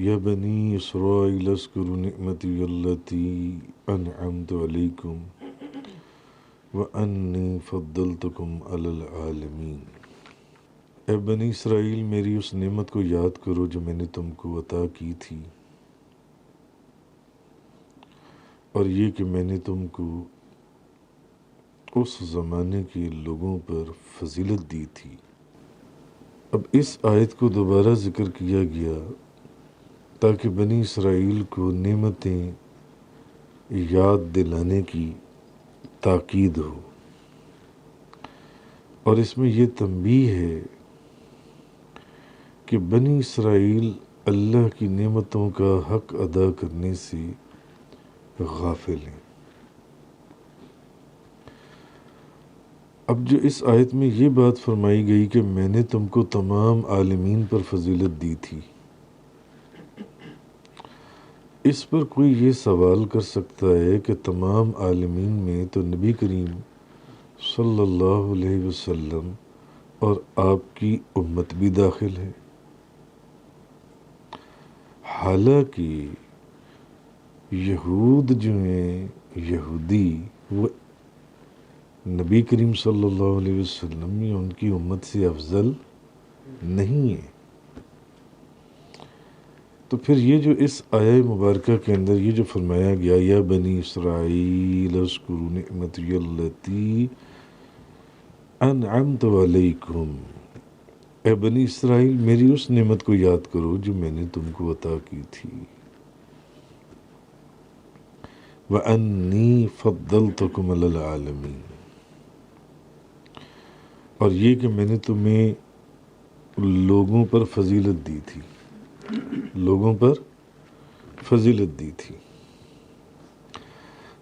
یا بنی اسرائیل اذکروا نعمتی التی انعمت علیکم وانی فضلتکم علی العالمین۔ اے بنی اسرائیل، میری اس نعمت کو یاد کرو جو میں نے تم کو عطا کی تھی، اور یہ کہ میں نے تم کو اس زمانے کے لوگوں پر فضیلت دی تھی۔ اب اس آیت کو دوبارہ ذکر کیا گیا تاکہ بنی اسرائیل کو نعمتیں یاد دلانے کی تاکید ہو، اور اس میں یہ تنبیہ ہے کہ بنی اسرائیل اللہ کی نعمتوں کا حق ادا کرنے سے غافل ہیں۔ اب جو اس آیت میں یہ بات فرمائی گئی کہ میں نے تم کو تمام عالمین پر فضیلت دی تھی، اس پر کوئی یہ سوال کر سکتا ہے کہ تمام عالمین میں تو نبی کریم صلی اللہ علیہ وسلم اور آپ کی امت بھی داخل ہے، حالانکہ یہود جو ہیں، یہودی، وہ نبی کریم صلی اللہ علیہ وسلم یا ان کی امت سے افضل نہیں ہے۔ تو پھر یہ جو اس آیہ مبارکہ کے اندر یہ جو فرمایا گیا یا بنی اسرائیل اذکروا نعمتی التی انعمت علیکم، اے بنی اسرائیل میری اس نعمت کو یاد کرو جو میں نے تم کو عطا کی تھی، وَأَنِّي فَضَّلْتُكُمْ عَلَى الْعَالَمِينَ، اور یہ کہ میں نے تمہیں لوگوں پر فضیلت دی تھی، لوگوں پر فضیلت دی تھی۔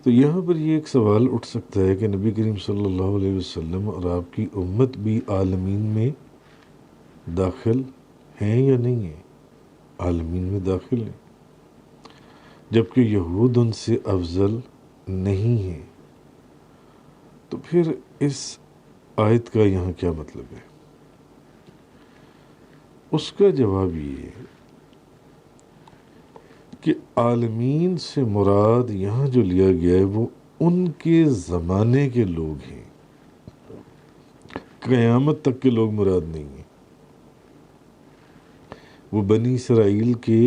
تو یہاں پر یہ ایک سوال اٹھ سکتا ہے کہ نبی کریم صلی اللہ علیہ وسلم اور آپ کی امت بھی عالمین میں داخل ہیں یا نہیں ہیں؟ عالمین میں داخل ہیں، جبکہ یہود ان سے افضل نہیں ہیں۔ تو پھر اس آیت کا یہاں کیا مطلب ہے؟ اس کا جواب یہ ہے کہ عالمین سے مراد یہاں جو لیا گیا ہے وہ ان کے زمانے کے لوگ ہیں، قیامت تک کے لوگ مراد نہیں ہیں۔ وہ بنی اسرائیل کے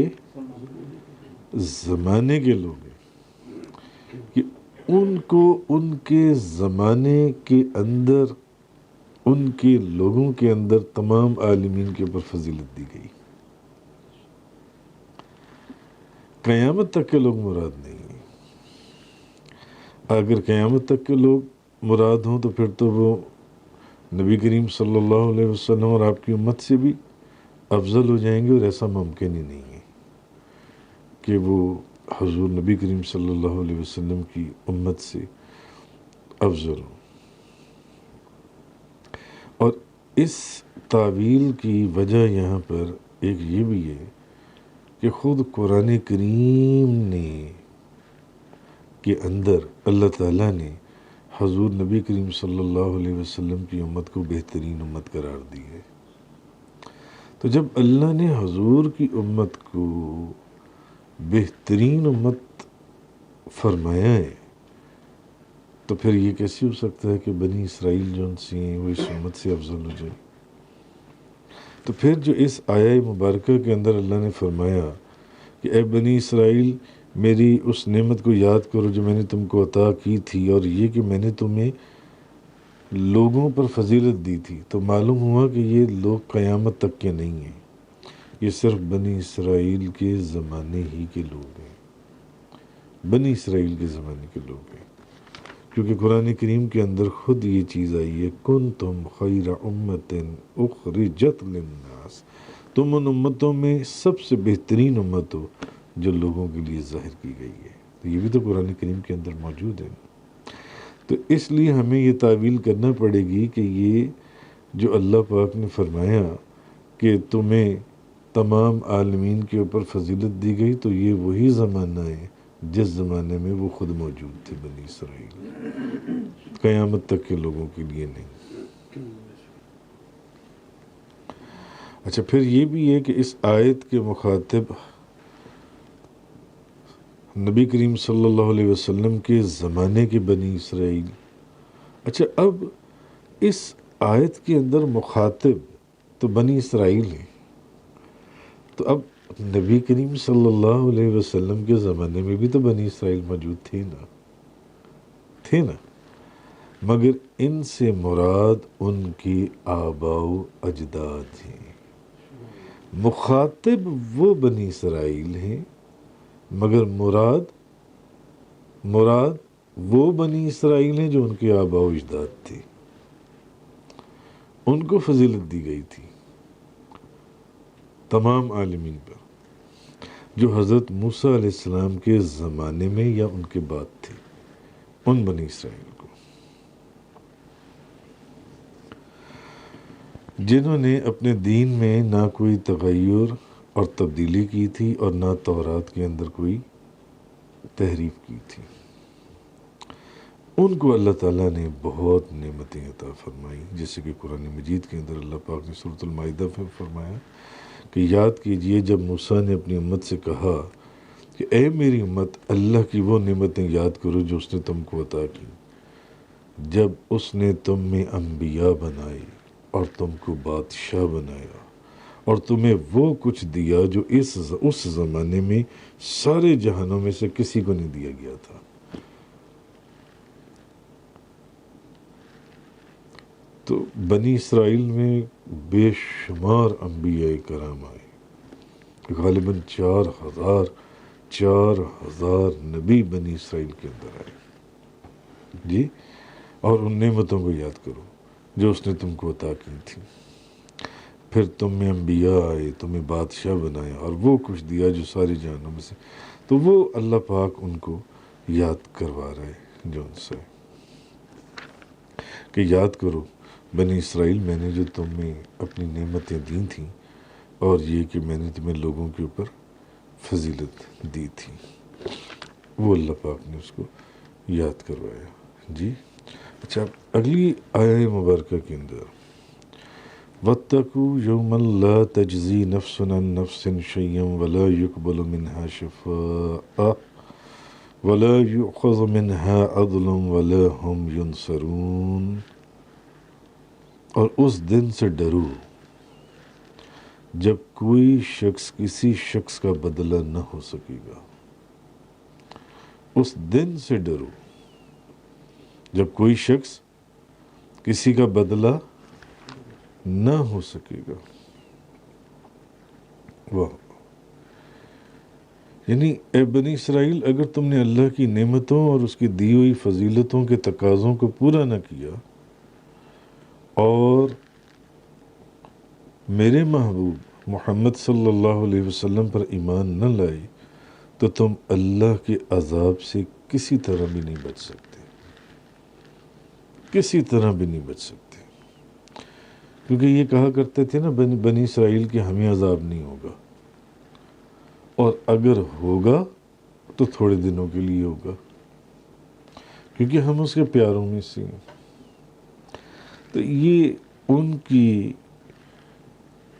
زمانے کے لوگ ہیں کہ ان کو ان کے زمانے کے اندر، ان کے لوگوں کے اندر تمام عالمین کے اوپر فضیلت دی گئی، قیامت تک کے لوگ مراد نہیں ہیں۔ اگر قیامت تک کے لوگ مراد ہوں تو پھر تو وہ نبی کریم صلی اللہ علیہ وسلم اور آپ کی امت سے بھی افضل ہو جائیں گے، اور ایسا ممکن ہی نہیں ہے کہ وہ حضور نبی کریم صلی اللہ علیہ وسلم کی امت سے افضل ہوں۔ اور اس تعویل کی وجہ یہاں پر ایک یہ بھی ہے کہ خود قرآن کریم نے کے اندر اللہ تعالیٰ نے حضور نبی کریم صلی اللہ علیہ وسلم کی امت کو بہترین امت قرار دی ہے۔ تو جب اللہ نے حضور کی امت کو بہترین امت فرمایا ہے تو پھر یہ کیسے ہو سکتا ہے کہ بنی اسرائیل جو ان سے ہیں وہ اس امت سے افضل ہو جائے؟ تو پھر جو اس آیہ مبارکہ کے اندر اللہ نے فرمایا کہ اے بنی اسرائیل میری اس نعمت کو یاد کرو جو میں نے تم کو عطا کی تھی، اور یہ کہ میں نے تمہیں لوگوں پر فضیلت دی تھی، تو معلوم ہوا کہ یہ لوگ قیامت تک کے نہیں ہیں، یہ صرف بنی اسرائیل کے زمانے ہی کے لوگ ہیں، بنی اسرائیل کے زمانے کے لوگ ہیں، کیونکہ قرآن کریم کے اندر خود یہ چیز آئی ہے کنتم خیر امت اخرجت للناس، تم ان امتوں میں سب سے بہترین امت ہو جو لوگوں کے لیے ظاہر کی گئی ہے۔ تو یہ بھی تو قرآن کریم کے اندر موجود ہے۔ تو اس لیے ہمیں یہ تعویل کرنا پڑے گی کہ یہ جو اللہ پاک نے فرمایا کہ تمہیں تمام عالمین کے اوپر فضیلت دی گئی، تو یہ وہی زمانہ ہے جس زمانے میں وہ خود موجود تھے بنی اسرائیل، قیامت تک کے لوگوں کے لیے نہیں۔ اچھا، پھر یہ بھی ہے کہ اس آیت کے مخاطب نبی کریم صلی اللہ علیہ وسلم کے زمانے کے بنی اسرائیل. اچھا، اب اس آیت کے اندر مخاطب تو بنی اسرائیل ہیں، تو اب نبی کریم صلی اللہ علیہ وسلم کے زمانے میں بھی تو بنی اسرائیل موجود تھے نا، مگر ان سے مراد ان کی آباء و اجداد ہیں. مخاطب وہ بنی اسرائیل ہیں، مگر مراد وہ بنی اسرائیل ہیں جو ان کے آباء و اجداد تھے. ان کو فضیلت دی گئی تھی تمام عالمین پر، جو حضرت موسیٰ علیہ السلام کے زمانے میں یا ان کے بعد تھے، ان بنی اسرائیل کو، جنہوں نے اپنے دین میں نہ کوئی تغیر اور تبدیلی کی تھی اور نہ تورات کے اندر کوئی تحریف کی تھی. ان کو اللہ تعالیٰ نے بہت نعمتیں عطا فرمائی، جیسے کہ قرآن مجید کے اندر اللہ پاک نے سورۃ المائدہ میں فرمایا کہ یاد کیجئے جب موسیٰ نے اپنی امت سے کہا کہ اے میری امت، اللہ کی وہ نعمتیں یاد کرو جو اس نے تم کو عطا کی، جب اس نے تم میں انبیاء بنائے اور تم کو بادشاہ بنایا اور تمہیں وہ کچھ دیا جو اس زمانے میں سارے جہانوں میں سے کسی کو نہیں دیا گیا تھا. تو بنی اسرائیل میں بے شمار انبیاء کرام آئے، غالباً 4,000 نبی بنی اسرائیل کے اندر آئے جی. اور ان نعمتوں کو یاد کرو جو اس نے تم کو عطا کی تھی. پھر تم میں انبیاء آئے، تمہیں بادشاہ بنایا اور وہ کچھ دیا جو ساری جہانوں میں سے. تو وہ اللہ پاک ان کو یاد کروا رہا ہے جو ان سے کہ یاد کرو بنی اسرائیل، میں نے جو تم میں اپنی نعمتیں دی تھیں، اور یہ کہ میں نے تمہیں لوگوں کے اوپر فضیلت دی تھی، وہ اللہ پاک نے اس کو یاد کروایا جی. اچھا، اگلی آیہ مبارکہ کے اندر وَاتَّقُوا يَوْمًا لَا تَجْزِي نَفْسٌ عَن نَفْسٍ شَيْئًا وَلَا يُقْبَلُ مِنْهَا شَفَاعَةٌ وَلَا يُؤْخَذُ مِنْهَا عَدْلٌ وَلَا هُمْ يُنصَرُونَ. اور اس دن سے ڈرو جب کوئی شخص کسی شخص کا بدلہ نہ ہو سکے گا. اس دن سے ڈرو جب کوئی شخص کسی کا بدلہ نہ ہو سکے گا. واہ! یعنی اے بنی اسرائیل، اگر تم نے اللہ کی نعمتوں اور اس کی دی ہوئی فضیلتوں کے تقاضوں کو پورا نہ کیا اور میرے محبوب محمد صلی اللہ علیہ وسلم پر ایمان نہ لائے، تو تم اللہ کے عذاب سے کسی طرح بھی نہیں بچ سکتے، کسی طرح بھی نہیں بچ سکتے. کیونکہ یہ کہا کرتے تھے نا بنی اسرائیل کہ ہمیں عذاب نہیں ہوگا، اور اگر ہوگا تو تھوڑے دنوں کے لیے ہوگا، کیونکہ ہم اس کے پیاروں میں سے ہیں. تو یہ ان کی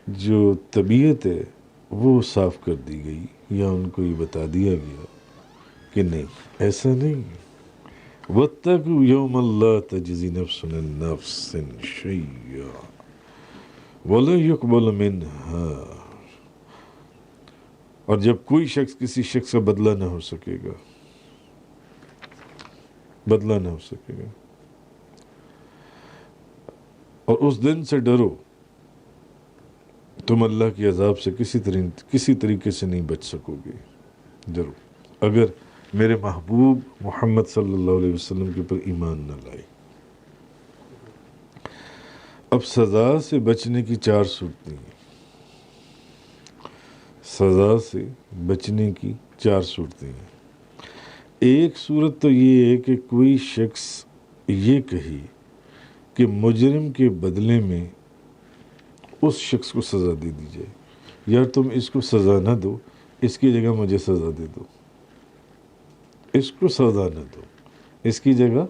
جو طبیعت ہے وہ صاف کر دی گئی، یا ان کو یہ بتا دیا گیا کہ نہیں، ایسا نہیں. وَاتَّقُوا يَوْمًا لَا تَجْزِي نَفْسٌ عَن نَفْسٍ شَيْئًا وَلَا يُقْبَلُ مِنْهَا. اور جب کوئی شخص کسی شخص کا بدلہ نہ ہو سکے گا، بدلہ نہ ہو سکے گا. اور اس دن سے ڈرو، تم اللہ کے عذاب سے کسی طریقے سے نہیں بچ سکو گے. ڈرو اگر میرے محبوب محمد صلی اللہ علیہ وسلم کے اوپر ایمان نہ لائے. اب سزا سے بچنے کی 4 صورتیں ہیں. سزا سے بچنے کی 4 صورتیں ہیں. ایک صورت تو یہ ہے کہ کوئی شخص یہ کہے کہ مجرم کے بدلے میں اس شخص کو سزا دے دی جائے، یار تم اس کو سزا نہ دو، اس کی جگہ مجھے سزا دے دو. اس کو سزا نہ دو، اس کی جگہ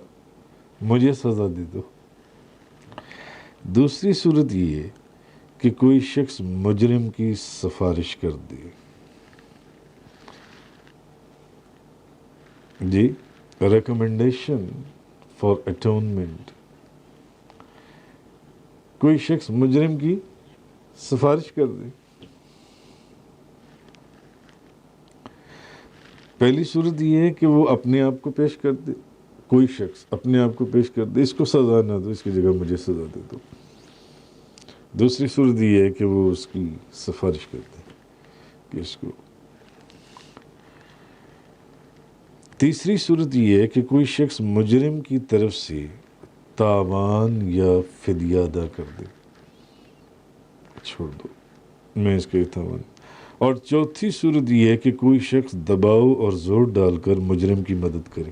مجھے سزا دے دو. دوسری صورت یہ ہے کہ کوئی شخص مجرم کی سفارش کر دے. جی ریکمنڈیشن فار اٹونمنٹ، کوئی شخص مجرم کی سفارش کر دے. پہلی صورت یہ ہے کہ وہ اپنے آپ کو پیش کر دے، کوئی شخص اپنے آپ کو پیش کر دے، اس کو سزا نہ دو، اس کی جگہ مجھے سزا دے دو. دوسری صورت یہ ہے کہ وہ اس کی سفارش کر دے کہ اس کو. تیسری صورت یہ ہے کہ کوئی شخص مجرم کی طرف سے تاوان یا فدیہ ادا کر دے، چھوڑ دو میں اس کے تاوان. اور چوتھی صورت یہ ہے کہ کوئی شخص دباؤ اور زور ڈال کر مجرم کی مدد کرے،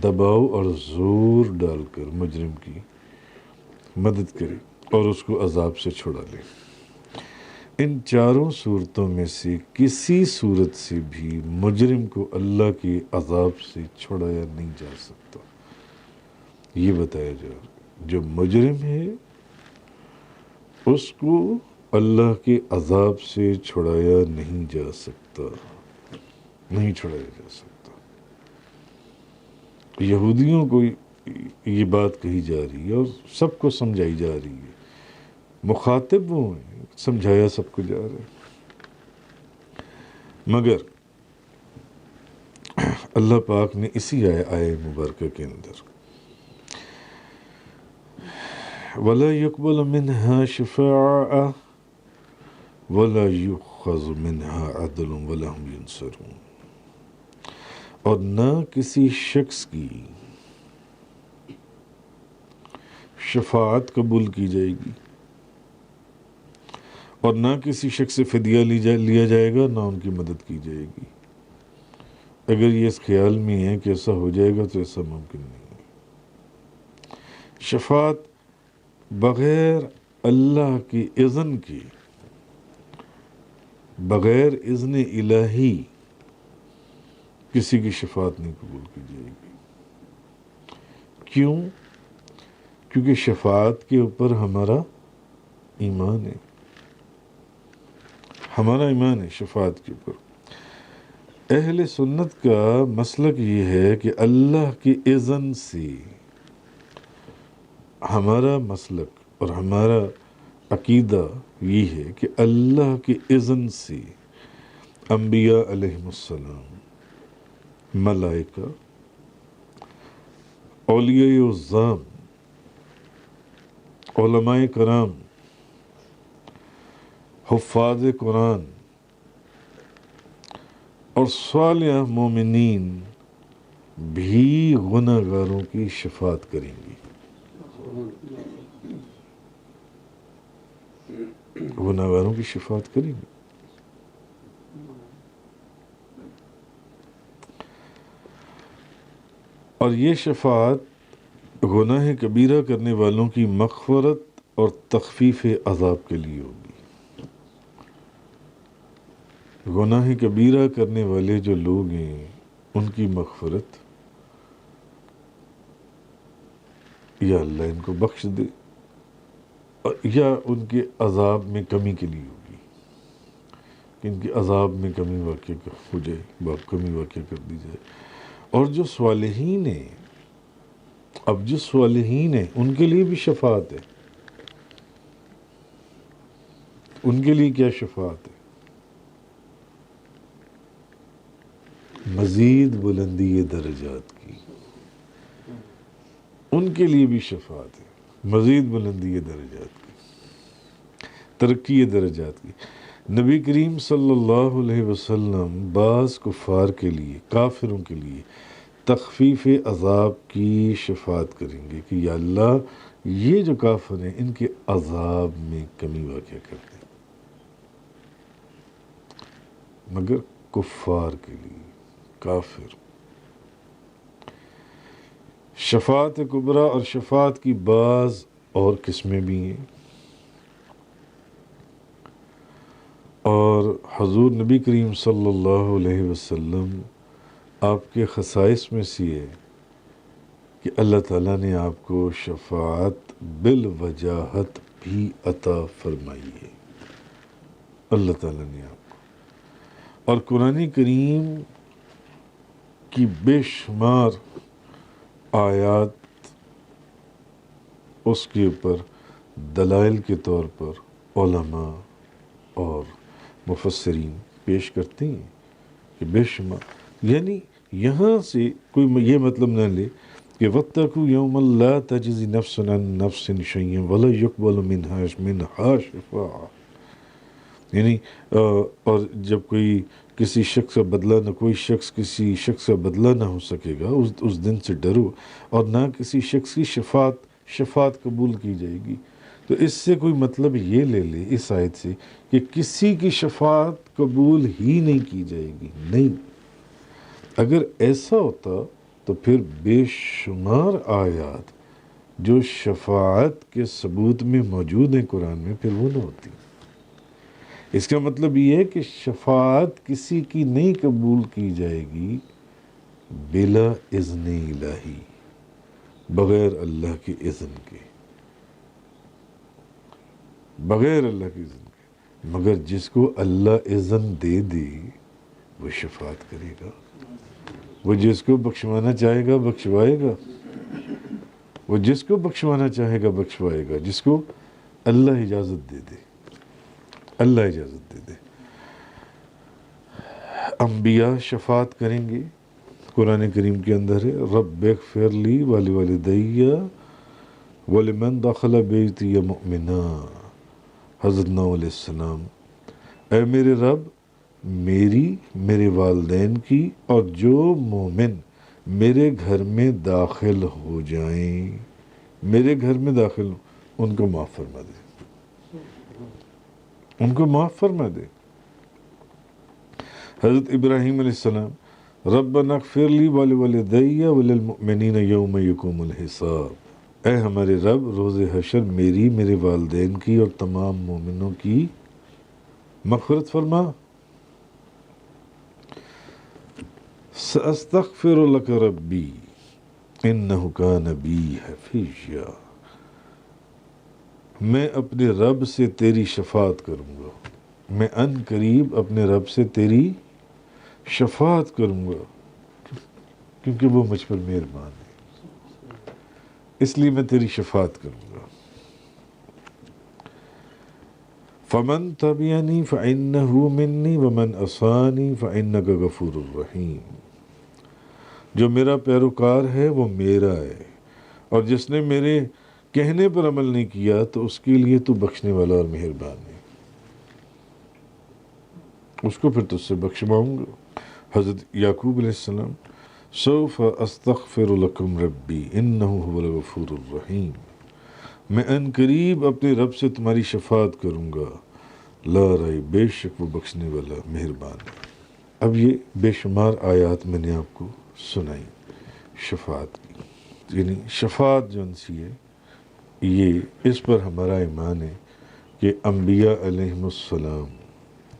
دباؤ اور زور ڈال کر مجرم کی مدد کرے اور اس کو عذاب سے چھڑا لے. ان چاروں صورتوں میں سے کسی صورت سے بھی مجرم کو اللہ کے عذاب سے چھڑایا نہیں جا سکتا. یہ بتایا جا رہا جو مجرم ہے اس کو اللہ کے عذاب سے چھڑایا نہیں جا سکتا، نہیں چھڑایا جا سکتا. یہودیوں کو یہ بات کہی جا رہی ہے اور سب کو سمجھائی جا رہی ہے، مخاطب وہ ہیں، سمجھایا سب کو جا رہا ہے. مگر اللہ پاک نے اسی آیہ مبارکہ کے اندر وَلَا يُقْبَلُ مِنْهَا شِفَاعَةٌ وَلَا يُؤْخَذُ مِنْهَا عَدْلٌ وَلَا هُمْ يُنصَرُونَ، اور نہ کسی شخص کی شفاعت قبول کی جائے گی اور نہ کسی شخص سے فدیہ لیا جائے گا، نہ ان کی مدد کی جائے گی. اگر یہ اس خیال میں ہے کہ ایسا ہو جائے گا تو ایسا ممکن نہیں ہے. شفاعت بغیر اللہ کی اذن کے، بغیر اذن الہی کسی کی شفاعت نہیں قبول کی جائے گی. کیوں؟ کیونکہ شفاعت کے اوپر ہمارا ایمان ہے، ہمارا ایمان ہے شفاعت کے اوپر. اہل سنت کا مسلک یہ ہے کہ اللہ کی اذن سے، ہمارا مسلک اور ہمارا عقیدہ یہ ہے کہ اللہ کی اذن سے انبیاء علیہ السلام، ملائکہ، اولیاء اعظام، علماء کرام، حفاظ قرآن اور صالح مومنین بھی گناہ گاروں کی شفاعت کریں گے، گناہ گاروں کی شفاعت کریں گے. اور یہ شفاعت گناہ کبیرہ کرنے والوں کی مغفرت اور تخفیف عذاب کے لیے ہوگی. گناہ کبیرہ کرنے والے جو لوگ ہیں ان کی مغفرت یا اللہ ان کو بخش دے، یا ان کے عذاب میں کمی کے لیے ہوگی کہ ان کے عذاب میں کمی واقع ہو جائے، کمی واقع کر دی جائے. اور جو صالحین ہیں، اب جو صالحین ہیں ان کے لیے بھی شفاعت ہے. ان کے لیے کیا شفاعت ہے؟ مزید بلندی درجات کی، ان کے لیے بھی شفاعت ہے، مزید بلندی درجات کی، ترقی درجات کی. نبی کریم صلی اللہ علیہ وسلم بعض کفار کے لیے، کافروں کے لیے تخفیف عذاب کی شفاعت کریں گے کہ یا اللہ یہ جو کافر ہیں ان کے عذاب میں کمی واقع کر دیں. مگر کفار کے لیے، کافر، شفاعت کبریٰ اور شفاعت کی بعض اور قسمیں بھی ہیں. اور حضور نبی کریم صلی اللہ علیہ وسلم آپ کے خصائص میں سے ہے کہ اللہ تعالیٰ نے آپ کو شفاعت بالوجاہت بھی عطا فرمائی ہے، اللہ تعالیٰ نے آپ کو. اور قرآن کریم کی بے شمار آیات اس کے اوپر دلائل کے طور پر علماء اور مفسرین پیش کرتے ہیں کہ بے شمار، یعنی یہاں سے کوئی یہ مطلب نہ لے کہ وَاتَّقُوا يَوْمًا لَا تَجْزِي نَفْسٌ عَن نَفْسٍ شَيْئًا وَلَا يُقْبَلُ مِنْهَا شَفَاعَةٌ، یعنی اور جب کوئی کسی شخص کا بدلہ نہ، کوئی شخص کسی شخص کا بدلہ نہ ہو سکے گا، اس دن سے ڈرو، اور نہ کسی شخص کی شفاعت قبول کی جائے گی۔ تو اس سے کوئی مطلب یہ لے لے اس آیت سے کہ کسی کی شفاعت قبول ہی نہیں کی جائے گی، نہیں۔ اگر ایسا ہوتا تو پھر بے شمار آیات جو شفاعت کے ثبوت میں موجود ہیں قرآن میں، پھر وہ نہ ہوتی۔ اس کا مطلب یہ ہے کہ شفاعت کسی کی نہیں قبول کی جائے گی بلا اذن الہی، بغیر اللہ کے اذن کے، بغیر اللہ کے اذن کے۔ مگر جس کو اللہ اذن دے دے وہ شفاعت کرے گا، وہ جس کو بخشوانا چاہے گا بخشوائے گا، وہ جس کو بخشوانا چاہے گا بخشوائے گا، جس کو اللہ اجازت دے دے، اللہ اجازت دے دے۔ انبیاء شفاعت کریں گے، قرآن کریم کے اندر ہے رب اغفر لی ولوالدی ولمن دخل بیتی مؤمنا، حضرت نوح علیہ السلام، اے میرے رب میرے والدین کی اور جو مومن میرے گھر میں داخل ہو جائیں، میرے گھر میں داخل ہوں، ان کو معاف فرما دے، ان کو معاف فرما دے۔ حضرت ابراہیم علیہ السلام ربنا اغفر لی ولوالدی وللمؤمنین یوم یقوم الحساب، اے ہمارے رب روز حشر میرے والدین کی اور تمام مومنوں کی مغفرت فرما۔ سأستغفر لک ربی انہ کان بی حفیظا، میں اپنے رب سے تیری شفاعت کروں گا، میں ان قریب اپنے رب سے تیری شفاعت کروں گا، کیونکہ وہ مجھ پر مہربان ہے، اس لیے میں تیری شفاعت کروں گا۔ فمن تبعنی فإنہ منی ومن عصانی فإنک غفور الرحیم، جو میرا پیروکار ہے وہ میرا ہے، اور جس نے میرے کہنے پر عمل نہیں کیا تو اس کے لیے تو بخشنے والا اور مہربان ہے، اس کو پھر تجھ سے بخشواؤں گا۔ حضرت یعقوب علیہ السلام سوف استغفر لکم ربی انہ هو الغفور الرحیم، میں ان قریب اپنے رب سے تمہاری شفاعت کروں گا، لا ریب، بے شک وہ بخشنے والا مہربان ہے۔ اب یہ بے شمار آیات میں نے آپ کو سنائی شفاعت کی، یعنی شفاعت جو انسی ہے، یہ اس پر ہمارا ایمان ہے کہ انبیاء علیہم السلام،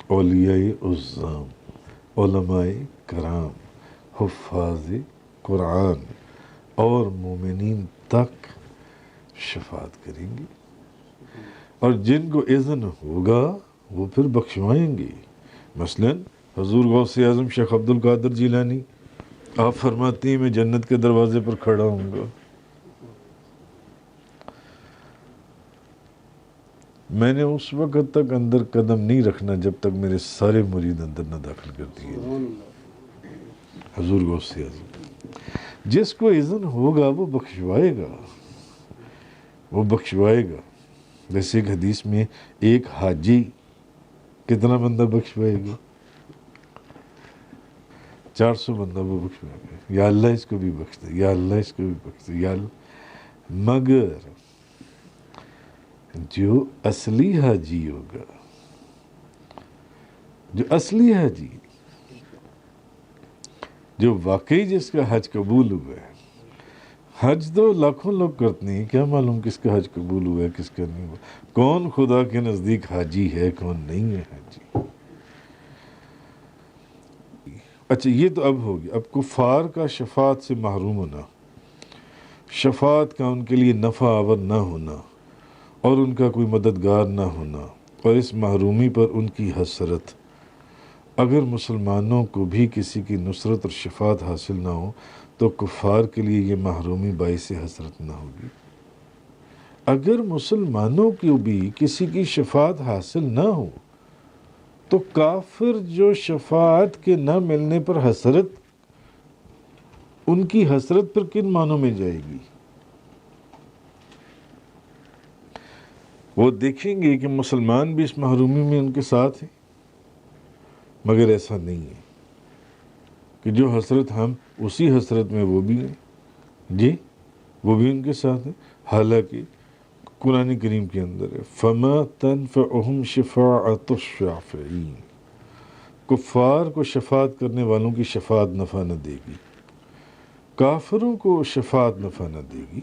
اولیاء عظام، علماء کرام، حفاظ قرآن اور مومنین تک شفاعت کریں گے، اور جن کو اذن ہوگا وہ پھر بخشوائیں گے۔ مثلا حضور غوث اعظم شیخ عبد القادر جیلانی، آپ فرماتے ہیں میں جنت کے دروازے پر کھڑا ہوں گا، میں نے اس وقت تک اندر قدم نہیں رکھنا جب تک میرے سارے مرید اندر نہ داخل کر دیے جائیں۔ حضور غوث اعظم، جس کو اذن ہوگا وہ بخشوائے گا، وہ بخشوائے گا۔ جیسے ایک حدیث میں ایک حاجی کتنا بندہ بخشوائے گا؟ 400 بندہ وہ بخشوائے گا، یا اللہ اس کو بھی بخش دے، یا اللہ اس کو بھی بخش دے، یا اللہ۔ مگر جو اصلی حاجی ہوگا، جو اصلی حاجی، جو واقعی جس کا حج قبول ہوا ہے، حج تو لاکھوں لوگ کرتے ہیں، کیا معلوم کس کا حج قبول ہوا ہے کس کا نہیں ہوا، کون خدا کے نزدیک حاجی ہے کون نہیں ہے حاجی۔ اچھا یہ تو اب ہو گیا، اب کفار کا شفاعت سے محروم ہونا، شفاعت کا ان کے لیے نفع آور نہ ہونا اور ان کا کوئی مددگار نہ ہونا، اور اس محرومی پر ان کی حسرت اگر مسلمانوں کو بھی کسی کی نصرت اور شفاعت حاصل نہ ہو تو کفار کے لیے یہ محرومی باعث حسرت نہ ہوگی۔ اگر مسلمانوں کو بھی کسی کی شفاعت حاصل نہ ہو تو کافر جو شفاعت کے نہ ملنے پر حسرت، ان کی حسرت پر کن معنوں میں جائے گی؟ وہ دیکھیں گے کہ مسلمان بھی اس محرومی میں ان کے ساتھ ہیں، مگر ایسا نہیں ہے کہ جو حسرت ہم، اسی حسرت میں وہ بھی ہیں، جی وہ بھی ان کے ساتھ ہیں۔ حالانکہ قرآن کریم کے اندر ہے فَمَا تَنْفَعُهُمْ شِفَاعَةُ الشَّافِعِينَ، کفار کو شفاعت کرنے والوں کی شفاعت نفع نہ دے گی، کافروں کو شفاعت نفع نہ دے گی۔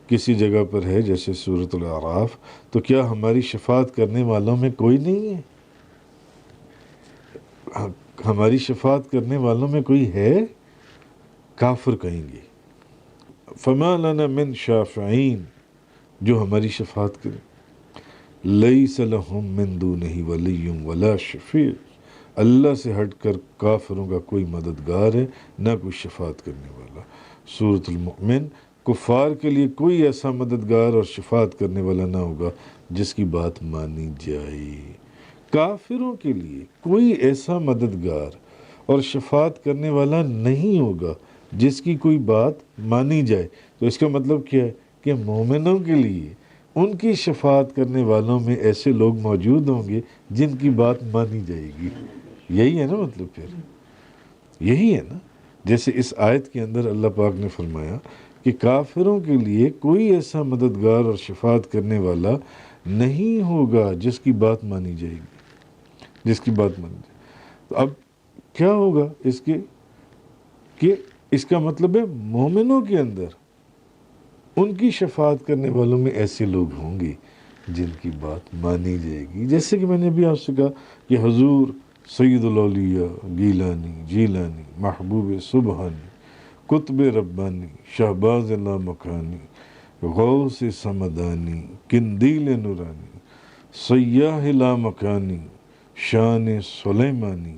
کسی جگہ پر ہے جیسے سورۃ الاعراف، تو کیا ہماری شفاعت کرنے والوں میں کوئی نہیں ہے؟ ہماری شفاعت کرنے والوں میں کوئی ہے؟ کافر کہیں گے فَمَا لَنَا مِن شَافِعِينَ، جو ہماری شفاعت کرے۔ لَيْسَ لَهُم مِّن دُونِهِ وَلِيٌّ وَلَا شَفِيعٌ، اللہ سے ہٹ کر کافروں کا کوئی مددگار ہے نہ کوئی شفاعت کرنے والا۔ سورۃ المؤمن، کفار کے لیے کوئی ایسا مددگار اور شفاعت کرنے والا نہ ہوگا جس کی بات مانی جائے۔ کافروں کے لیے کوئی ایسا مددگار اور شفاعت کرنے والا نہیں ہوگا جس کی کوئی بات مانی جائے۔ تو اس کا مطلب کیا ہے کہ مومنوں کے لیے ان کی شفاعت کرنے والوں میں ایسے لوگ موجود ہوں گے جن کی بات مانی جائے گی۔ یہی ہے نا مطلب، پھر یہی ہے نا، جیسے اس آیت کے اندر اللہ پاک نے فرمایا کہ کافروں کے لیے کوئی ایسا مددگار اور شفاعت کرنے والا نہیں ہوگا جس کی بات مانی جائے گی، جس کی بات مانی جائے گی۔ تو اب کیا ہوگا اس کے کہ اس کا مطلب ہے مومنوں کے اندر ان کی شفاعت کرنے والوں میں ایسے لوگ ہوں گے جن کی بات مانی جائے گی۔ جیسے کہ میں نے ابھی آپ سے کہا کہ حضور سید الاولیاء گیلانی، جیلانی، محبوب سبحانی، قطب ربانی، شہباز لامکانی، غوث سمدانی، قندیل نورانی، سیاح لامکانی، شان سلیمانی،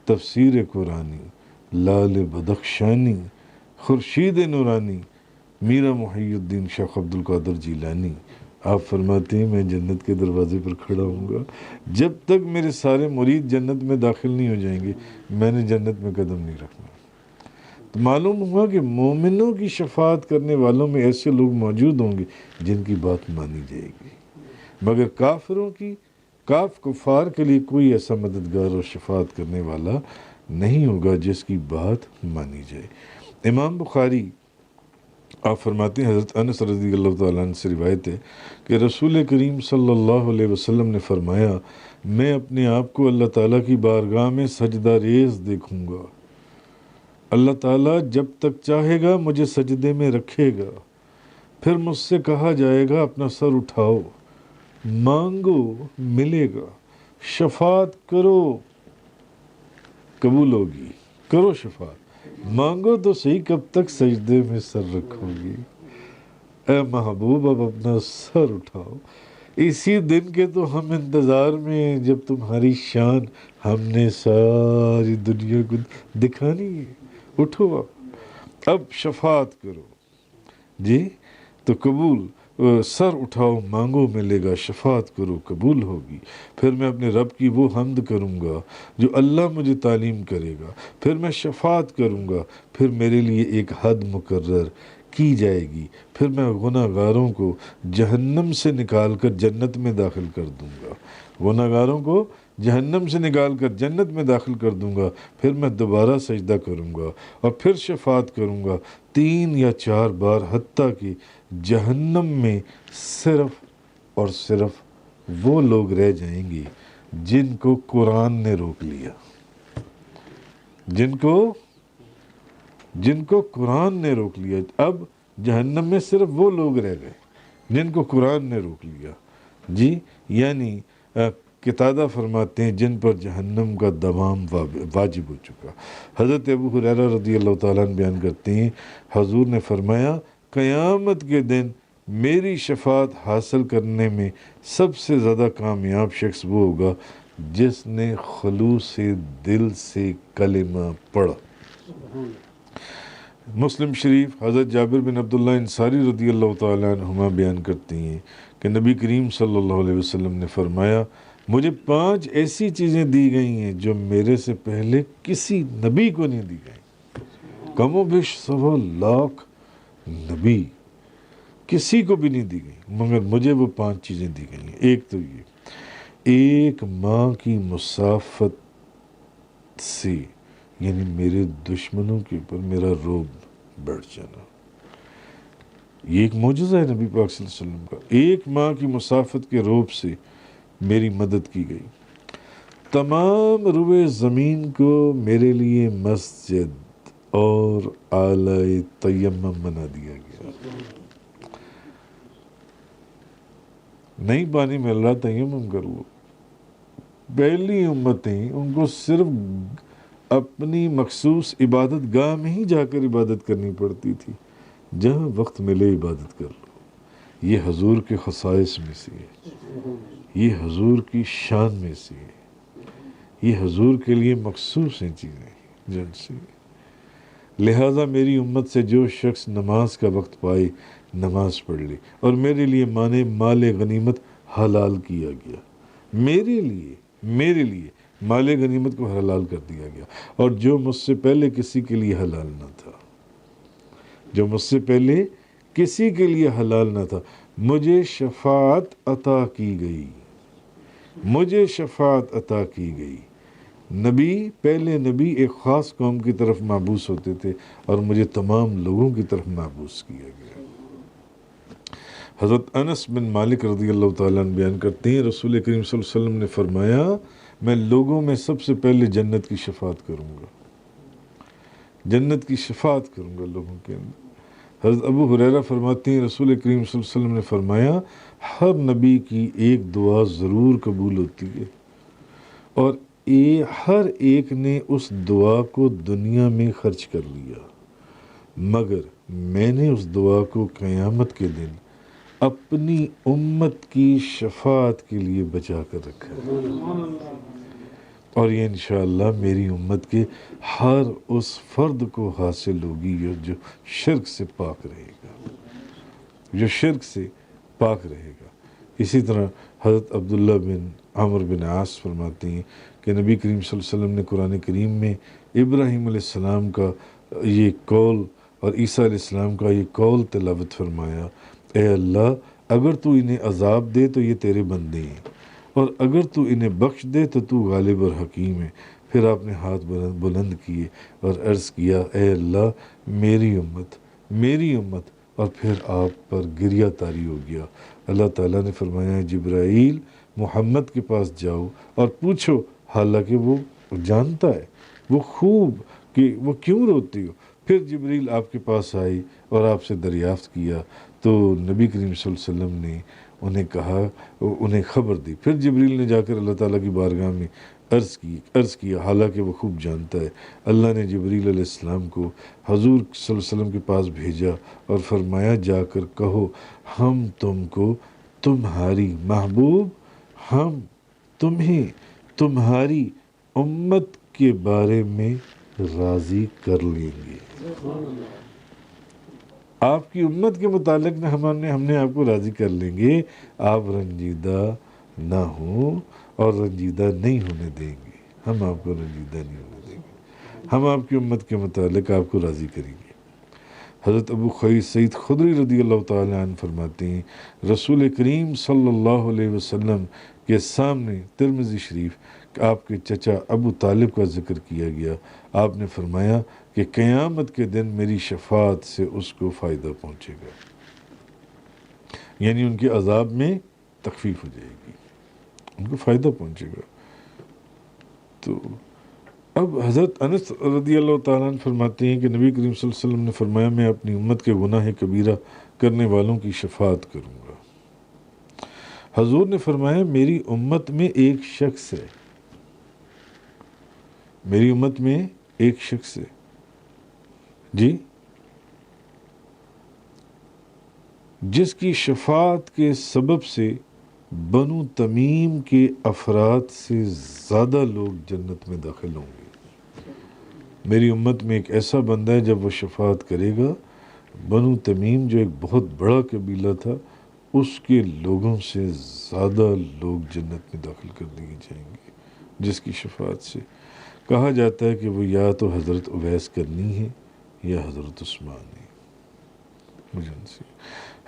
تفسیر قرآنی، لال بدخشانی، خورشید نورانی، میرا محی الدین شیخ عبد القادر جیلانی۔ آپ فرماتے ہیں میں جنت کے دروازے پر کھڑا ہوں گا، جب تک میرے سارے مرید جنت میں داخل نہیں ہو جائیں گے میں نے جنت میں قدم نہیں رکھنا۔ تو معلوم ہوا کہ مومنوں کی شفاعت کرنے والوں میں ایسے لوگ موجود ہوں گے جن کی بات مانی جائے گی، مگر کافروں کی، کفار کے لیے کوئی ایسا مددگار اور شفاعت کرنے والا نہیں ہوگا جس کی بات مانی جائے۔ امام بخاری آپ فرماتے ہیں حضرت انس رضی اللہ تعالیٰ عنہ سے روایت ہے کہ رسول کریم صلی اللہ علیہ وسلم نے فرمایا میں اپنے آپ کو اللہ تعالیٰ کی بارگاہ میں سجدہ ریز دیکھوں گا، اللہ تعالیٰ جب تک چاہے گا مجھے سجدے میں رکھے گا، پھر مجھ سے کہا جائے گا اپنا سر اٹھاؤ، مانگو ملے گا، شفاعت کرو قبول ہوگی، کرو شفاعت، مانگو تو صحیح کب تک سجدے میں سر رکھو گی، اے محبوب اب اپنا سر اٹھاؤ، اسی دن کے تو ہم انتظار میں ہیں جب تمہاری شان ہم نے ساری دنیا کو دکھانی ہے، اٹھو اب شفاعت کرو، جی تو قبول، سر اٹھاؤ مانگو ملے گا، شفاعت کرو قبول ہوگی، پھر میں اپنے رب کی وہ حمد کروں گا جو اللہ مجھے تعلیم کرے گا، پھر میں شفاعت کروں گا، پھر میرے لیے ایک حد مقرر کی جائے گی، پھر میں گناہ گاروں کو جہنم سے نکال کر جنت میں داخل کر دوں گا، گناہ گاروں کو جہنم سے نکال کر جنت میں داخل کر دوں گا، پھر میں دوبارہ سجدہ کروں گا اور پھر شفاعت کروں گا 3 یا 4 بار، حتیٰ کہ جہنم میں صرف اور صرف وہ لوگ رہ جائیں گے جن کو قرآن نے روک لیا، جن کو قرآن نے روک لیا۔ اب جہنم میں صرف وہ لوگ رہ گئے جن کو قرآن نے روک لیا، جی یعنی قتادہ فرماتے ہیں جن پر جہنم کا دوام واجب ہو چکا۔ حضرت ابو ہریرہ رضی اللہ تعالیٰ عنہ بیان کرتے ہیں حضور نے فرمایا قیامت کے دن میری شفاعت حاصل کرنے میں سب سے زیادہ کامیاب شخص وہ ہوگا جس نے خلوص دل سے کلمہ پڑھا۔ مسلم شریف حضرت جابر بن عبداللہ انصاری رضی اللہ تعالیٰ عنہما بیان کرتی ہیں کہ نبی کریم صلی اللہ علیہ وسلم نے فرمایا، مجھے 5 ایسی چیزیں دی گئی ہیں جو میرے سے پہلے کسی نبی کو نہیں دی گئی، کم و بیش 1.25 لاکھ نبی کسی کو بھی نہیں دی گئی، مگر مجھے وہ 5 چیزیں دی گئی ہیں۔ ایک تو یہ، ایک ماں کی مسافت سے، یعنی میرے دشمنوں کے اوپر میرا رعب بڑھ جانا، یہ ایک معجزہ ہے نبی پاک صلی اللہ علیہ وسلم کا۔ ایک ماں کی مسافت کے رعب سے میری مدد کی گئی، تمام روئے زمین کو میرے لیے مسجد اور اعلی تیمم بنا دیا گیا۔ نہیں پانی مل رہا، تیمم کر لو۔ پہلی امتیں ان کو صرف اپنی مخصوص عبادت گاہ میں ہی جا کر عبادت کرنی پڑتی تھی، جہاں وقت ملے عبادت کر لو۔ یہ حضور کے خصائص میں سے ہے، یہ حضور کی شان میں سے ہے، یہ حضور کے لیے مخصوص ہیں چیزیں جن سے۔ لہٰذا میری امت سے جو شخص نماز کا وقت پائے نماز پڑھ لے، اور میرے لیے مال غنیمت حلال کیا گیا، میرے لیے مال غنیمت کو حلال کر دیا گیا، اور جو مجھ سے پہلے کسی کے لیے حلال نہ تھا، جو مجھ سے پہلے کسی کے لیے حلال نہ تھا، مجھے شفاعت عطا کی گئی، مجھے شفاعت عطا کی گئی۔ پہلے نبی ایک خاص قوم کی طرف مابعوث ہوتے تھے، اور مجھے تمام لوگوں کی طرف مابعوث کیا گیا۔ حضرت انس بن مالک رضی اللہ تعالیٰ عنہ بیان کرتے ہیں، رسول کریم صلی اللہ علیہ وسلم نے فرمایا، میں لوگوں میں سب سے پہلے جنت کی شفاعت کروں گا، جنت کی شفاعت کروں گا لوگوں کے اندر۔ حضرت ابو ہریرہ فرماتے ہیں، رسول کریم صلی اللہ علیہ وسلم نے فرمایا، ہر نبی کی ایک دعا ضرور قبول ہوتی ہے، اور ہر ایک نے اس دعا کو دنیا میں خرچ کر لیا، مگر میں نے اس دعا کو قیامت کے دن اپنی امت کی شفاعت کے لیے بچا کر رکھا ہے، اور یہ انشاءاللہ میری امت کے ہر اس فرد کو حاصل ہوگی جو شرک سے پاک رہے گا، جو شرک سے پاک رہے گا۔ اسی طرح حضرت عبداللہ بن عمرو بن عاص فرماتے ہیں کہ نبی کریم صلی اللہ علیہ وسلم نے قرآن کریم میں ابراہیم علیہ السلام کا یہ قول اور عیسیٰ علیہ السلام کا یہ قول تلاوت فرمایا، اے اللہ، اگر تو انہیں عذاب دے تو یہ تیرے بندے ہیں، اور اگر تو انہیں بخش دے تو تو غالب اور حکیم ہے۔ پھر آپ نے ہاتھ بلند کیے اور عرض کیا، اے اللہ، میری امت، اور پھر آپ پر گریہ طاری ہو گیا۔ اللہ تعالیٰ نے فرمایا، جبرائیل محمد کے پاس جاؤ اور پوچھو، حالانکہ وہ جانتا ہے، وہ خوب کہ وہ کیوں روتی ہو۔ پھر جبریل آپ کے پاس آئی اور آپ سے دریافت کیا، تو نبی کریم صلی اللہ علیہ وسلم نے انہیں خبر دی۔ پھر جبریل نے جا کر اللہ تعالیٰ کی بارگاہ میں عرض کیا، حالانکہ وہ خوب جانتا ہے۔ اللہ نے جبریل علیہ السلام کو حضور صلی اللہ علیہ وسلم کے پاس بھیجا اور فرمایا، جا کر کہو، ہم تم کو تمہاری محبوب، ہم تمہیں تمہاری امت کے بارے میں راضی کر لیں گے۔ آپ کی امت کے متعلق ہم نے آپ کو راضی کر لیں گے، آپ رنجیدہ نہ ہوں اور رنجیدہ نہیں ہونے دیں گے، ہم آپ کو رنجیدہ نہیں ہونے دیں گے، ہم آپ کی امت کے متعلق آپ کو راضی کریں گے۔ حضرت ابو سعید خدری رضی اللہ تعالیٰ عنہ فرماتے ہیں، رسول کریم صلی اللہ علیہ وسلم کے سامنے ترمذی شریف آپ کے چچا ابو طالب کا ذکر کیا گیا۔ آپ نے فرمایا کہ قیامت کے دن میری شفاعت سے اس کو فائدہ پہنچے گا، یعنی ان کے عذاب میں تخفیف ہو جائے گی، ان کو فائدہ پہنچے گا۔ تو اب حضرت انس رضی اللہ تعالیٰ عنہ فرماتے ہیں کہ نبی کریم صلی اللہ علیہ وسلم نے فرمایا، میں اپنی امت کے گناہ کبیرہ کرنے والوں کی شفاعت کروں گا۔ حضور نے فرمایا، میری امت میں ایک شخص ہے، میری امت میں ایک شخص ہے، جی، جس کی شفاعت کے سبب سے بنو تمیم کے افراد سے زیادہ لوگ جنت میں داخل ہوں گے۔ میری امت میں ایک ایسا بندہ ہے جب وہ شفاعت کرے گا، بنو تمیم جو ایک بہت بڑا قبیلہ تھا اس کے لوگوں سے زیادہ لوگ جنت میں داخل کر دیے جائیں گے جس کی شفاعت سے۔ کہا جاتا ہے کہ وہ یا تو حضرت اویس کرنی ہے یا حضرت عثمان ہے۔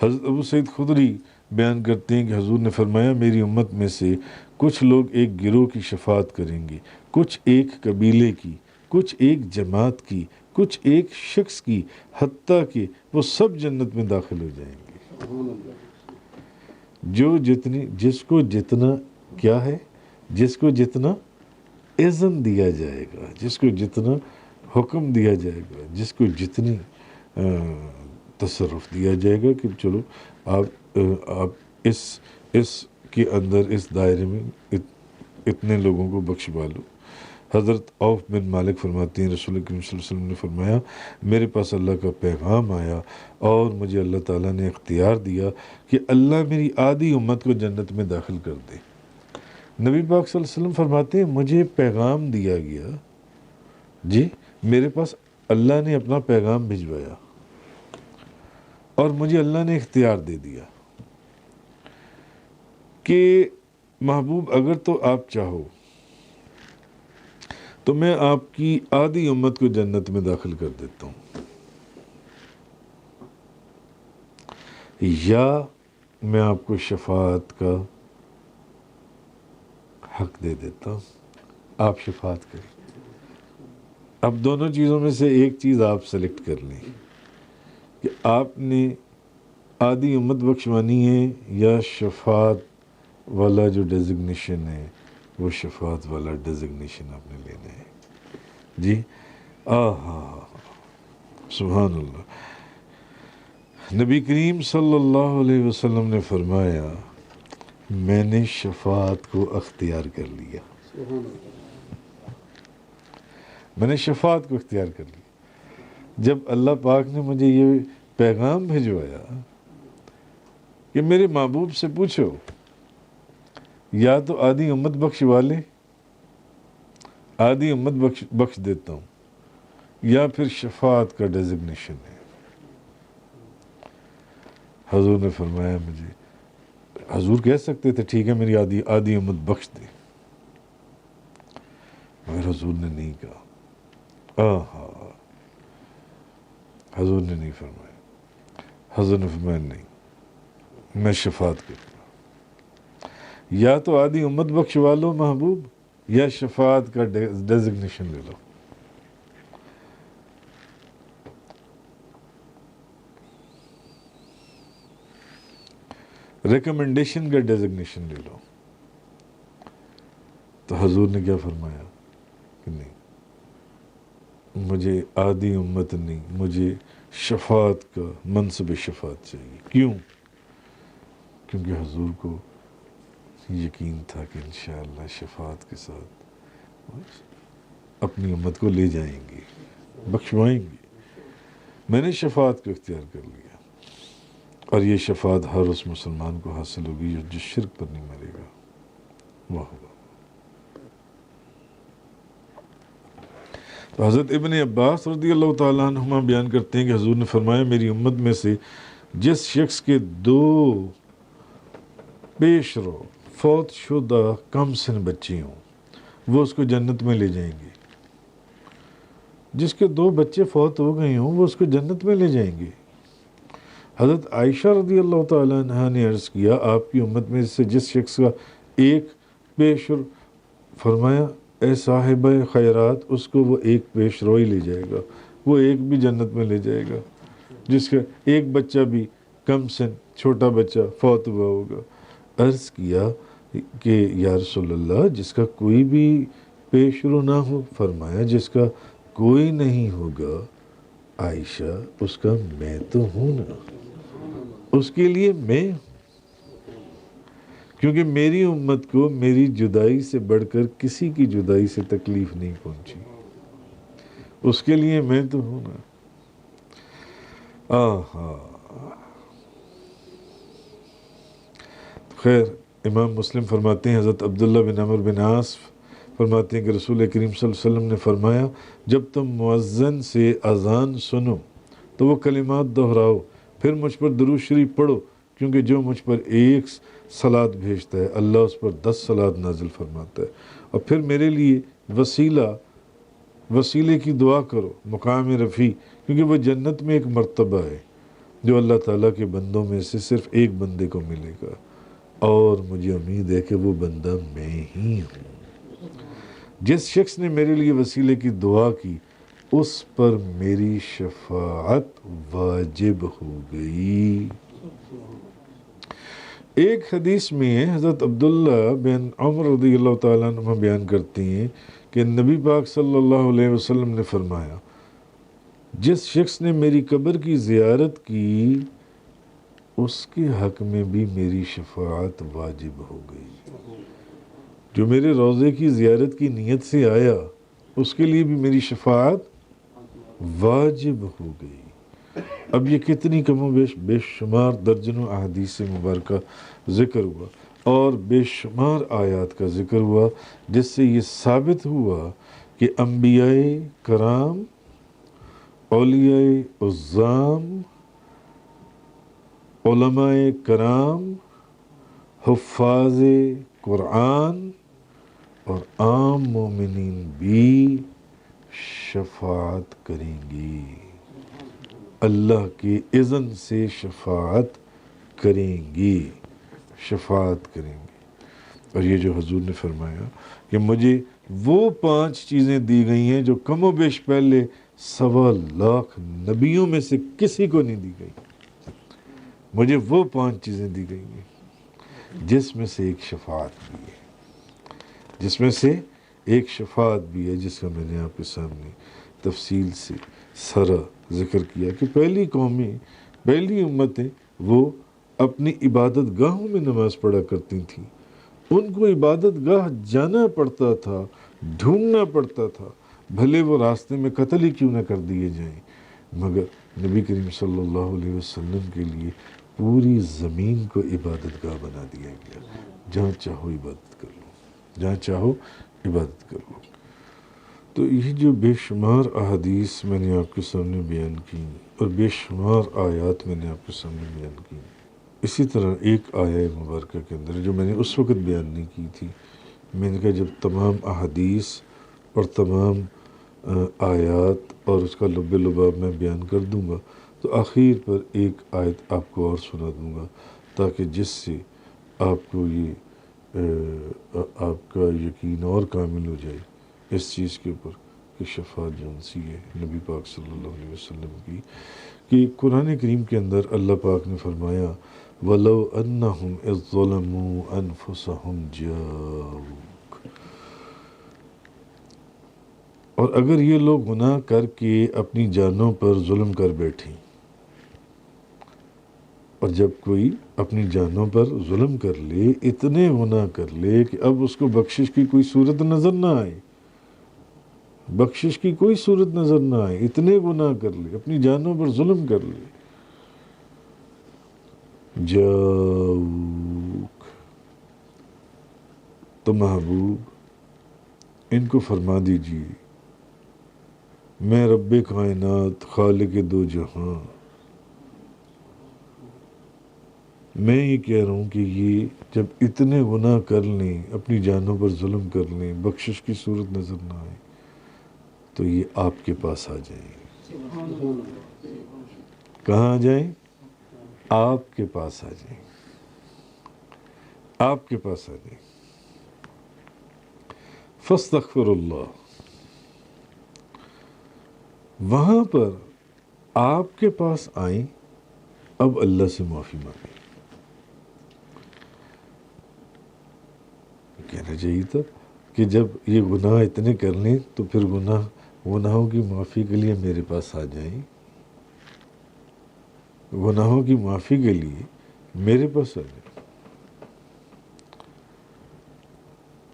حضرت ابو سعید خدری بیان کرتے ہیں کہ حضور نے فرمایا میری امت میں سے کچھ لوگ ایک گروہ کی شفاعت کریں گے، کچھ ایک قبیلے کی، کچھ ایک جماعت کی، کچھ ایک شخص کی، حتیٰ کہ وہ سب جنت میں داخل ہو جائیں گے۔ جس کو جتنا کیا ہے، جس کو جتنا اذن دیا جائے گا، جس کو جتنا حکم دیا جائے گا، جس کو جتنی تصرف دیا جائے گا کہ چلو آپ اس کے اندر اس دائرے میں اتنے لوگوں کو بخشوا لو۔ حضرت عوف بن مالک فرماتے ہیں رسول کریم صلی اللہ علیہ وسلم نے فرمایا میرے پاس اللہ کا پیغام آیا اور مجھے اللہ تعالیٰ نے اختیار دیا کہ اللہ میری آدھی امت کو جنت میں داخل کر دے۔ نبی پاک صلی اللہ علیہ وسلم فرماتے ہیں مجھے پیغام دیا گیا، جی میرے پاس اللہ نے اپنا پیغام بھجوایا اور مجھے اللہ نے اختیار دے دیا کہ محبوب اگر تو آپ چاہو تو میں آپ کی آدھی امت کو جنت میں داخل کر دیتا ہوں، یا میں آپ کو شفاعت کا حق دے دیتا ہوں، آپ شفاعت کریں۔ اب دونوں چیزوں میں سے ایک چیز آپ سلیکٹ کر لیں کہ آپ نے آدھی امت بخشوانی ہے یا شفاعت والا جو ڈیزگنیشن ہے وہ شفاعت والا ڈیزگنیشن آپ نے لینا ہے۔ جی سبحان اللہ۔ نبی کریم صلی اللہ علیہ وسلم نے فرمایا میں نے شفاعت کو اختیار کر لیا، میں نے شفاعت کو اختیار کر لیا۔ جب اللہ پاک نے مجھے یہ پیغام بھیجوایا کہ میرے محبوب سے پوچھو یا تو آدھی امت بخشوا لے، آدھی امت بخش دیتا ہوں، یا پھر شفاعت کا ڈیزگنیشن ہے۔ حضور نے فرمایا مجھے، حضور کہہ سکتے تھے ٹھیک ہے میری آدھی امت بخش دے، مگر حضور نے نہیں کہا۔ حضور نے نہیں فرمایا، حضور نے فرمایا نہیں، میں شفاعت کروں گا، یا تو آدھی امت بخشوا لو محبوب یا شفاعت کا ڈیزگنیشن لے لو۔ ریکمنڈیشن کا ڈیزگنیشن لے لو۔ تو حضور نے کیا فرمایا کہ نہیں، مجھے آدھی امت نہیں، مجھے شفاعت کا منصب شفاعت چاہیے۔ کیوں؟ کیونکہ حضور کو یقین تھا کہ انشاءاللہ شفاعت کے ساتھ اپنی امت کو لے جائیں گے، بخشوائیں گے۔ میں نے شفاعت کو اختیار کر لیا، اور یہ شفاعت ہر اس مسلمان کو حاصل ہوگی جو شرک پر نہیں مرے گا۔ واہ واہ۔ تو حضرت ابن عباس رضی اللہ تعالیٰ عنہما بیان کرتے ہیں کہ حضور نے فرمایا میری امت میں سے جس شخص کے 2 پیش رو فوت شدہ کم سن بچے ہوں وہ اس کو جنت میں لے جائیں گے۔ جس کے 2 بچے فوت ہو گئے ہوں وہ اس کو جنت میں لے جائیں گے۔ حضرت عائشہ رضی اللہ تعالیٰ عنہ نے عرض کیا آپ کی امت میں سے جس شخص کا ایک پیش رو، فرمایا اے صاحب خیرات اس کو وہ ایک پیش رو ہی لے جائے گا، وہ ایک بھی جنت میں لے جائے گا۔ جس کا ایک بچہ بھی کم سن چھوٹا بچہ فوت ہوا ہوگا۔ عرض کیا کہ یا رسول اللہ جس کا کوئی بھی پیش رو نہ ہو، فرمایا جس کا کوئی نہیں ہوگا عائشہ اس کا میں تو ہوں نا، اس کے لیے میں ہوں، کیونکہ میری امت کو میری جدائی سے بڑھ کر کسی کی جدائی سے تکلیف نہیں پہنچی، اس کے لیے میں تو ہوں نا۔ خیر امام مسلم فرماتے ہیں حضرت عبداللہ بن عمر بن عاص فرماتے ہیں کہ رسول کریم صلی اللہ علیہ وسلم نے فرمایا جب تم مؤذن سے اذان سنو تو وہ کلمات دہراؤ، پھر مجھ پر درود شریف پڑھو، کیونکہ جو مجھ پر ایک صلات بھیجتا ہے اللہ اس پر 10 صلات نازل فرماتا ہے، اور پھر میرے لیے وسیلے کی دعا کرو، مقام رفیع، کیونکہ وہ جنت میں ایک مرتبہ ہے جو اللہ تعالیٰ کے بندوں میں سے صرف ایک بندے کو ملے گا، اور مجھے امید ہے کہ وہ بندہ میں ہی ہوں۔ جس شخص نے میرے لیے وسیلے کی دعا کی اس پر میری شفاعت واجب ہو گئی۔ ایک حدیث میں حضرت عبداللہ بن عمر رضی اللہ تعالیٰ عنہ بیان کرتے ہیں کہ نبی پاک صلی اللہ علیہ وسلم نے فرمایا جس شخص نے میری قبر کی زیارت کی اس کے حق میں بھی میری شفاعت واجب ہو گئی، جو میرے روضے کی زیارت کی نیت سے آیا اس کے لیے بھی میری شفاعت واجب ہو گئی۔ اب یہ کتنی کم و بیش بے شمار درجنوں احادیث مبارکہ ذکر ہوا اور بے شمار آیات کا ذکر ہوا، جس سے یہ ثابت ہوا کہ انبیاء کرام، اولیاء عظام، علماء کرام، حفاظ قرآن اور عام مومنین بھی شفاعت کریں گے، اللہ کے اذن سے شفاعت کریں گے، شفاعت کریں گے۔ اور یہ جو حضور نے فرمایا کہ مجھے وہ 5 چیزیں دی گئی ہیں جو کم و بیش پہلے 1.25 لاکھ نبیوں میں سے کسی کو نہیں دی گئی، مجھے وہ 5 چیزیں دی گئی ہیں جس میں سے ایک شفاعت بھی ہے، جس میں سے ایک شفاعت بھی ہے، جس کا میں نے آپ کے سامنے تفصیل سے سارا ذکر کیا کہ پہلی قومیں، پہلی امتیں وہ اپنی عبادت گاہوں میں نماز پڑھا کرتی تھیں، ان کو عبادت گاہ جانا پڑتا تھا، ڈھونڈنا پڑتا تھا، بھلے وہ راستے میں قتل ہی کیوں نہ کر دیے جائیں، مگر نبی کریم صلی اللہ علیہ وسلم کے لیے پوری زمین کو عبادت گاہ بنا دیا گیا، جہاں چاہو عبادت کر لو، جہاں چاہو عبادت کر لو۔ تو یہ جو بے شمار احادیث میں نے آپ کے سامنے بیان کی اور بے شمار آیات میں نے آپ کے سامنے بیان کی، اسی طرح ایک آیہ مبارکہ کے اندر جو میں نے اس وقت بیان نہیں کی تھی، میں نے کہا جب تمام احادیث اور تمام آیات اور اس کا لب لباب میں بیان کر دوں گا تو آخر پر ایک آیت آپ کو اور سنا دوں گا، تاکہ جس سے آپ کو یہ آپ کا یقین اور کامل ہو جائے اس چیز کے اوپر کہ شفاعت جو سی ہے نبی پاک صلی اللہ علیہ وسلم کی، کہ قرآن کریم کے اندر اللہ پاک نے فرمایا وَلَوْ أَنَّهُمْ إِذْ ظَلَمُوا أَنفُسَهُمْ جَاءُوكَ، اور اگر یہ لوگ گناہ کر کے اپنی جانوں پر ظلم کر بیٹھیں، اور جب کوئی اپنی جانوں پر ظلم کر لے، اتنے گناہ کر لے کہ اب اس کو بخشش کی کوئی صورت نظر نہ آئے، بخشش کی کوئی صورت نظر نہ آئے، اتنے گناہ کر لے، اپنی جانوں پر ظلم کر لے، جاؤک، تو محبوب ان کو فرما دیجئے میں رب کائنات، خالق دو جہاں، میں یہ کہہ رہا ہوں کہ یہ جب اتنے گناہ کر لیں، اپنی جانوں پر ظلم کر لیں، بخشش کی صورت نظر نہ آئے، تو یہ آپ کے پاس آ جائیں۔ کہاں آ جائیں؟ آپ کے پاس آ جائیں، آپ کے پاس آ جائیں۔ فاستغفر اللہ، وہاں پر آپ کے پاس آئیں، اب اللہ سے معافی مانگیں۔ کہنا چاہیے تھا کہ جب یہ گناہ اتنے کر لیں تو پھر گناہوں کی معافی کے لیے میرے پاس آ جائیں، گناہوں کی معافی کے لیے میرے پاس آ جائیں۔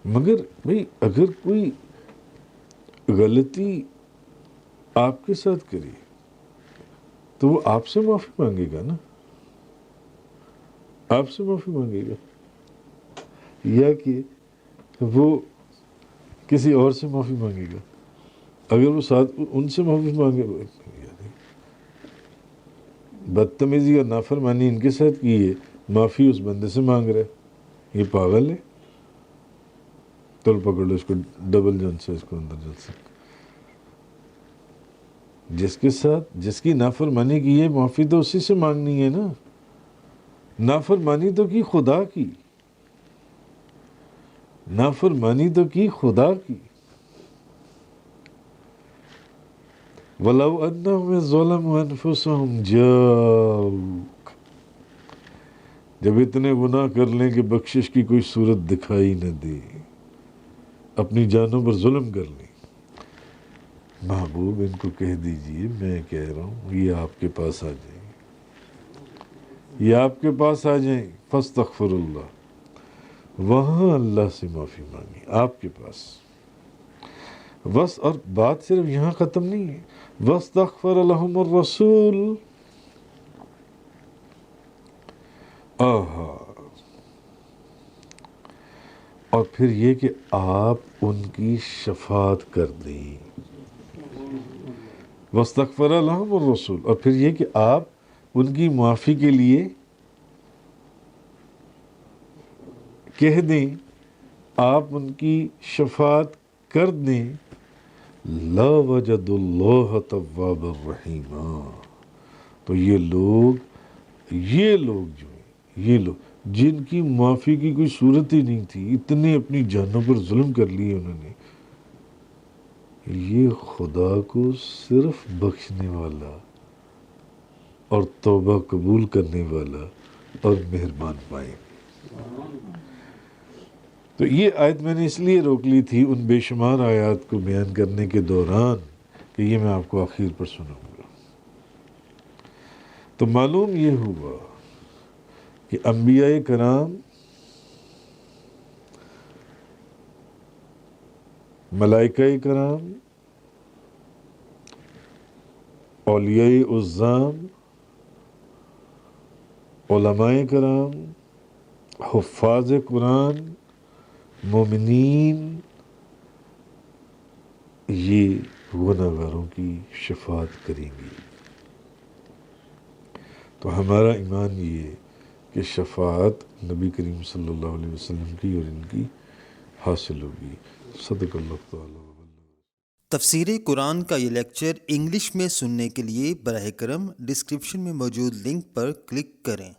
مگر بھئی اگر کوئی غلطی آپ کے ساتھ کرے تو وہ آپ سے معافی مانگے گا نا، آپ سے معافی مانگے گا۔ یا کہ وہ کسی اور سے معافی مانگے گا؟ اگر وہ ساتھ ان سے معافی مانگے، بدتمیزی اور نافرمانی ان کے ساتھ کی ہے، معافی اس بندے سے مانگ رہے، یہ پاگل ہے؟ تل پکڑ لو اس کو، ڈبل جن سے اس کو اندر جل سکتے۔ جس کے ساتھ جس کی نافرمانی کی ہے، معافی تو اسی سے مانگنی ہے نا۔ نافرمانی تو کی خدا کی، نافرمانی تو کی خدا کی۔ وَلَوْ أَنَّهُمْ ظَلَمُوا أَنفُسَهُمْ جَاءُوكَ، جب اتنے گناہ کر لیں کہ بخشش کی کوئی صورت دکھائی نہ دے، اپنی جانوں پر ظلم کر لیں، محبوب ان کو کہہ دیجئے میں کہہ رہا ہوں یہ آپ کے پاس آ جائیں، یہ آپ کے پاس آ جائیں، فاستغفر اللہ، وہاں اللہ سے معافی مانگیں آپ کے پاس۔ بس، اور بات صرف یہاں ختم نہیں ہے، واستغفر لهم الرسول، آہا، اور پھر یہ کہ آپ ان کی شفاعت کر دیں، واستغفر لهم الرسول، اور پھر یہ کہ آپ ان کی معافی کے لیے کہہ دیں، آپ ان کی شفاعت کر دیں، لا وجد اللہ تواب الرحیمہ، تو یہ لوگ جو ہیں، یہ لوگ جن کی معافی کی کوئی صورت ہی نہیں تھی، اتنے اپنی جانوں پر ظلم کر لیے انہوں نے، یہ خدا کو صرف بخشنے والا اور توبہ قبول کرنے والا اور مہربان پائیں۔ تو یہ آیت میں نے اس لیے روک لی تھی ان بے شمار آیات کو بیان کرنے کے دوران کہ یہ میں آپ کو آخر پر سناؤں گا۔ تو معلوم یہ ہوا کہ انبیاء کرام، ملائکہ کرام، اولیاء عظام، علماء کرام، حفاظ قرآن، مومنین، یہ گناہگاروں کی شفاعت کریں گی۔ تو ہمارا ایمان یہ ہے کہ شفاعت نبی کریم صلی اللہ علیہ وسلم کی اور ان کی حاصل ہوگی۔ صدق اللہ تعالی۔ تفسیر قرآن کا یہ لیکچر انگلش میں سننے کے لیے براہ کرم ڈسکرپشن میں موجود لنک پر کلک کریں۔